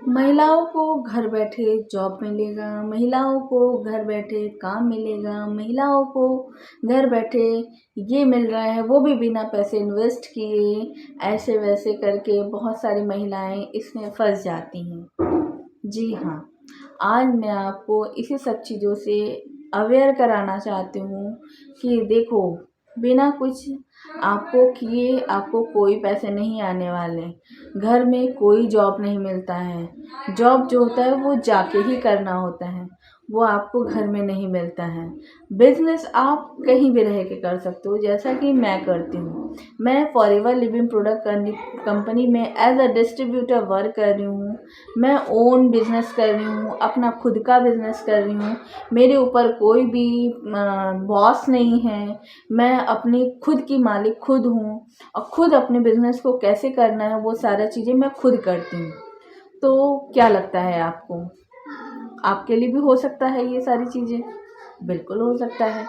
महिलाओं को घर बैठे जॉब मिलेगा, महिलाओं को घर बैठे काम मिलेगा, महिलाओं को घर बैठे ये मिल रहा है वो भी बिना पैसे इन्वेस्ट किए, ऐसे वैसे करके बहुत सारी महिलाएं इसमें फंस जाती हैं। जी हाँ, आज मैं आपको इसी सब चीज़ों से अवेयर कराना चाहती हूँ कि देखो, बिना कुछ आपको किए आपको कोई पैसे नहीं आने वाले। घर में कोई जॉब नहीं मिलता है। जॉब जो होता है वो जाके ही करना होता है, वो आपको घर में नहीं मिलता है। बिजनेस आप कहीं भी रह के कर सकते हो, जैसा कि मैं करती हूँ। मैं फॉरएवर लिविंग प्रोडक्ट कंपनी में एज अ डिस्ट्रीब्यूटर वर्क कर रही हूँ। मैं ओन बिजनेस कर रही हूँ, अपना खुद का बिजनेस कर रही हूँ। मेरे ऊपर कोई भी बॉस नहीं है। मैं अपनी खुद की मालिक खुद हूँ और खुद अपने बिजनेस को कैसे करना है वो सारा चीज़ें मैं खुद करती हूँ। तो क्या लगता है आपको, आपके लिए भी हो सकता है ये सारी चीज़ें? बिल्कुल हो सकता है।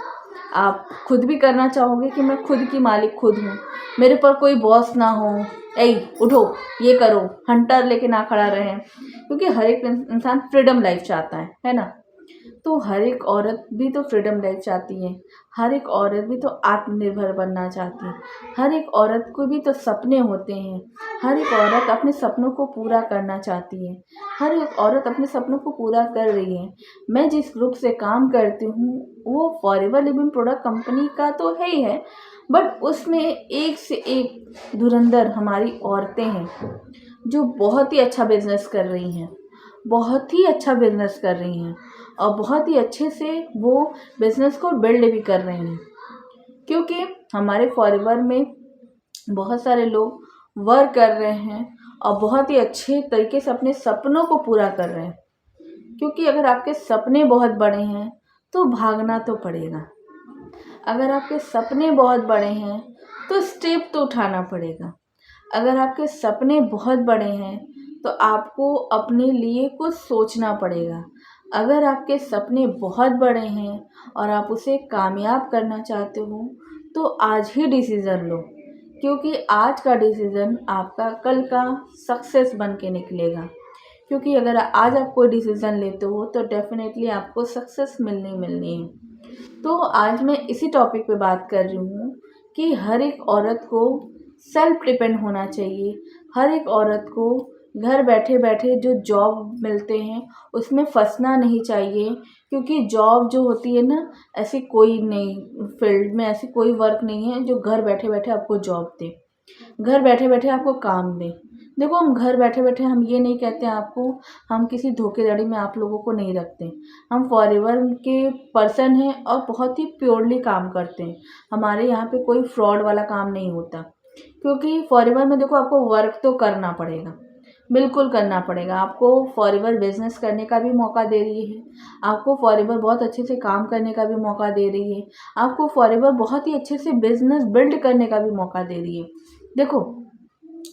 आप खुद भी करना चाहोगे कि मैं खुद की मालिक खुद हूँ, मेरे पर कोई बॉस ना हो, ऐ उठो ये करो, हंटर लेके ना खड़ा रहे। क्योंकि हर एक इंसान फ्रीडम लाइफ चाहता है ना। तो हर एक औरत भी तो फ्रीडम लाइफ चाहती है, हर एक औरत भी तो आत्मनिर्भर बनना चाहती है, हर एक औरत को भी तो सपने होते हैं, हर एक औरत अपने सपनों को पूरा करना चाहती है, हर एक औरत अपने सपनों को पूरा कर रही है। मैं जिस ग्रुप से काम करती हूँ वो फॉरएवर लिविंग प्रोडक्ट कंपनी का तो है ही है, बट उसमें एक से एक धुरंधर हमारी औरतें हैं जो बहुत ही अच्छा बिजनेस कर रही हैं, बहुत ही अच्छा बिजनेस कर रही हैं और बहुत ही अच्छे से वो बिजनेस को बिल्ड भी कर रही हैं। क्योंकि हमारे फॉरएवर में बहुत सारे लोग वर्क कर रहे हैं और बहुत ही अच्छे तरीके से अपने सपनों को पूरा कर रहे हैं। क्योंकि अगर आपके सपने बहुत बड़े हैं तो भागना तो पड़ेगा। अगर आपके सपने बहुत बड़े हैं तो स्टेप तो उठाना पड़ेगा। अगर आपके सपने बहुत बड़े हैं तो आपको अपने लिए कुछ सोचना पड़ेगा। अगर आपके सपने बहुत बड़े हैं और आप उसे कामयाब करना चाहते हो तो आज ही डिसीज़न लो, क्योंकि आज का डिसीज़न आपका कल का सक्सेस बन के निकलेगा। क्योंकि अगर आज आप कोई डिसीज़न लेते हो तो डेफिनेटली आपको सक्सेस मिलनी मिलनी है। तो आज मैं इसी टॉपिक पे बात कर रही हूँ कि हर एक औरत को सेल्फ डिपेंड होना चाहिए। हर एक औरत को घर बैठे बैठे जो जॉब मिलते हैं उसमें फंसना नहीं चाहिए। क्योंकि जॉब जो होती है ना, ऐसी कोई नहीं, फील्ड में ऐसी कोई वर्क नहीं है जो घर बैठे बैठे आपको जॉब दे, घर बैठे बैठे आपको काम दे। देखो, हम घर बैठे बैठे हम ये नहीं कहते आपको, हम किसी धोखेधड़ी में आप लोगों को नहीं रखते। हम फॉरएवर के पर्सन हैं और बहुत ही प्योरली काम करते हैं। हमारे यहाँ पे कोई फ्रॉड वाला काम नहीं होता। क्योंकि फॉरएवर में देखो, आपको वर्क तो करना पड़ेगा, बिल्कुल करना पड़ेगा। आपको फॉरएवर बिजनेस करने का भी मौका दे रही है, आपको फॉरएवर बहुत अच्छे से काम करने का भी मौका दे रही है, आपको फॉरएवर बहुत ही अच्छे से बिजनेस बिल्ड करने का भी मौका दे रही है। देखो,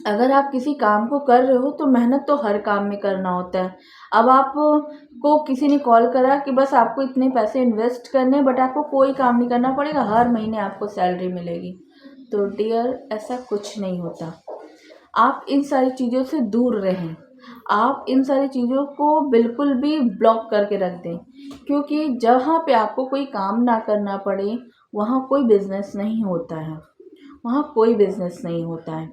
अगर आप किसी काम को कर रहे हो तो मेहनत तो हर काम में करना होता है। अब आप को किसी ने कॉल करा कि बस आपको इतने पैसे इन्वेस्ट करने हैं, बट आपको कोई काम नहीं करना पड़ेगा, हर महीने आपको सैलरी मिलेगी। तो डियर, ऐसा कुछ नहीं होता। आप इन सारी चीज़ों से दूर रहें, आप इन सारी चीज़ों को बिल्कुल भी ब्लॉक करके रख दें। क्योंकि जहाँ पे आपको कोई काम ना करना पड़े वहाँ कोई बिजनेस नहीं होता है, वहाँ कोई बिजनेस नहीं होता है।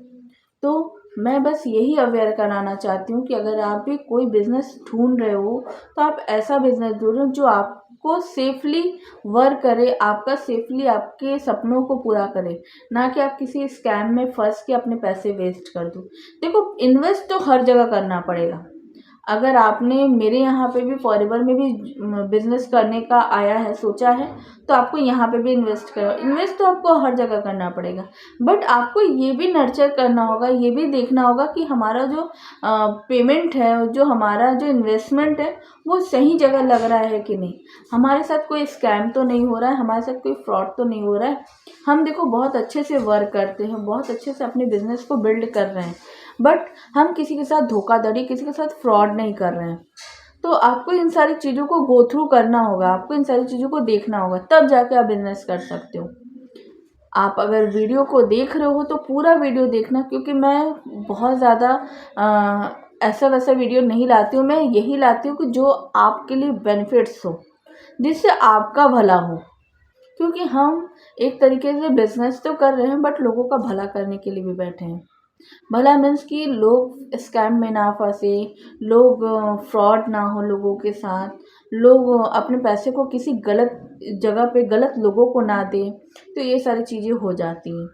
तो मैं बस यही अवेयर कराना चाहती हूँ कि अगर आप भी कोई बिज़नेस ढूंढ रहे हो तो आप ऐसा बिज़नेस ढूंढो जो आपको सेफली वर्क करे, आपका सेफली आपके सपनों को पूरा करे, ना कि आप किसी स्कैम में फंस के अपने पैसे वेस्ट कर दो। देखो, इन्वेस्ट तो हर जगह करना पड़ेगा। अगर आपने मेरे यहाँ पे भी फॉरएवर में भी बिजनेस करने का आया है, सोचा है, तो आपको यहाँ पे भी इन्वेस्ट करो। इन्वेस्ट तो आपको हर जगह करना पड़ेगा, बट आपको ये भी नर्चर करना होगा, ये भी देखना होगा कि हमारा जो पेमेंट है, जो हमारा जो इन्वेस्टमेंट है वो सही जगह लग रहा है कि नहीं, हमारे साथ कोई स्कैम तो नहीं हो रहा है, हमारे साथ कोई फ्रॉड तो नहीं हो रहा है। हम देखो बहुत अच्छे से वर्क करते हैं, बहुत अच्छे से अपने बिजनेस को बिल्ड कर रहे हैं, बट हम किसी के साथ धोखाधड़ी, किसी के साथ फ्रॉड नहीं कर रहे हैं। तो आपको इन सारी चीज़ों को गो थ्रू करना होगा, आपको इन सारी चीज़ों को देखना होगा, तब जाके आप बिजनेस कर सकते हो। आप अगर वीडियो को देख रहे हो तो पूरा वीडियो देखना, क्योंकि मैं बहुत ज़्यादा ऐसा वैसा वीडियो नहीं लाती हूँ, मैं यही लाती हूँ कि जो आपके लिए बेनिफिट्स हो, जिससे आपका भला हो। क्योंकि हम एक तरीके से बिजनेस तो कर रहे हैं बट लोगों का भला करने के लिए भी बैठे हैं। भला मीन्स कि लोग स्कैम में ना फंसे, लोग फ्रॉड ना हो लोगों के साथ, लोग अपने पैसे को किसी गलत जगह पे गलत लोगों को ना दें, तो ये सारी चीज़ें हो जाती हैं।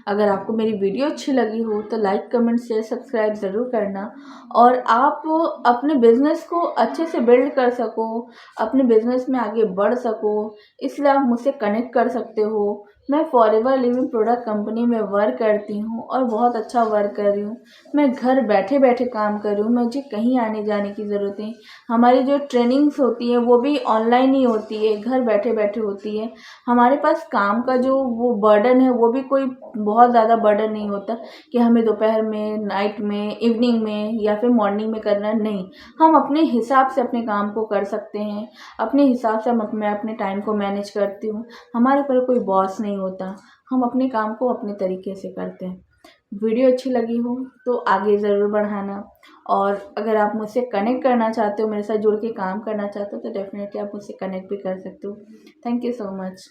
अगर आपको मेरी वीडियो अच्छी लगी हो तो लाइक कमेंट शेयर सब्सक्राइब ज़रूर करना, और आप अपने बिज़नेस को अच्छे से बिल्ड कर सको, अपने बिज़नेस में आगे बढ़ सको, इसलिए आप मुझसे कनेक्ट कर सकते हो। मैं फॉरएवर लिविंग प्रोडक्ट कंपनी में वर्क करती हूँ और बहुत अच्छा वर्क कर रही हूँ। मैं घर बैठे बैठे काम कर रही हूँ, मुझे कहीं आने जाने की ज़रूरत नहीं। हमारी जो ट्रेनिंग्स होती है वो भी ऑनलाइन ही होती है, घर बैठे बैठे होती है। हमारे पास काम का जो वो बर्डन है वो भी कोई बहुत ज़्यादा बर्डन नहीं होता कि हमें दोपहर में, नाइट में, इवनिंग में या फिर मॉर्निंग में करना है, नहीं। हम अपने हिसाब से अपने काम को कर सकते हैं, अपने हिसाब से मैं अपने टाइम को मैनेज करती हूँ। हमारे पर कोई बॉस नहीं होता, हम अपने काम को अपने तरीके से करते हैं। वीडियो अच्छी लगी हो तो आगे ज़रूर बढ़ाना, और अगर आप मुझसे कनेक्ट करना चाहते हो, मेरे साथ जुड़ के काम करना चाहते हो, तो डेफ़िनेटली आप मुझसे कनेक्ट भी कर सकते हो। Thank you so much.